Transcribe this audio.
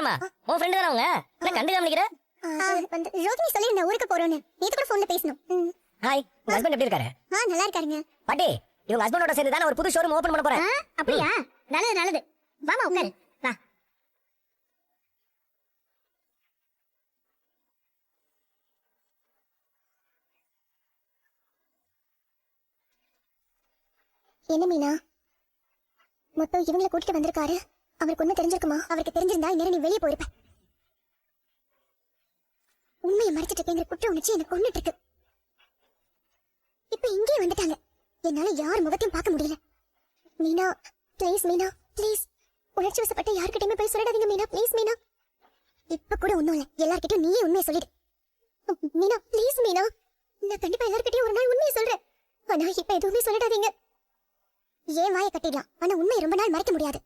நமஸ்காரமா. உன் ஃப்ரெண்ட் தான அவங்க? என்ன கண்டுக்காம நிக்கிற? வந்து ரோகிணி சொல்லிருந்தா ஊருக்கு போறோம்னு. நேத்து கூட ஃபோன்ல பேசணும். ஹாய், உங்க ஹஸ்பண்ட் எப்படி இருக்காரு? நல்லா இருக்காருங்க. பாட்டி, இவங்க ஹஸ்பண்டோட சேர்ந்து தான ஒரு புது ஷோரூம் ஓபன் பண்ண போறேன். அப்படியா? நல்லது நல்லது. வாமா உட்காரு. வா. என்ன மீனா, மொத்தம் இவங்களை கூட்டிட்டு வந்திருக்காரு. அவருக்கு ஒண்ணு தெரிஞ்சிருக்குமா? அவருக்கு தெரிஞ்சிருந்தா இந்நேரம் நீ வெளியே போயிருப்ப. உண்மையை மறைச்சிட்டு இருக்கேங்கிற குற்ற உணர்ச்சி எனக்கு கொண்டுட்டு இருக்கு. இப்ப இங்கே வந்துட்டாங்க. என்னால யார் முகத்தையும் பார்க்க முடியல. Meena please, Meena please. உணர்ச்சி வசப்பட்ட யார்கிட்டயுமே போய் சொல்லிடாதீங்க மீனா, ப்ளீஸ் மீனா. இப்ப கூட ஒண்ணும் இல்ல, எல்லார்கிட்டயும் நீயே உண்மையை சொல்லிடு. மீனா ப்ளீஸ் மீனா, நான் கண்டிப்பா எல்லார்கிட்டயும் ஒரு நாள் உண்மையை சொல்றேன். ஆனா இப்ப எதுவுமே சொல்லிடாதீங்க. ஏன் வாயை கட்டிடலாம், ஆனா உண்மையை ரொம்ப நாள் மறைக்க முடியாது.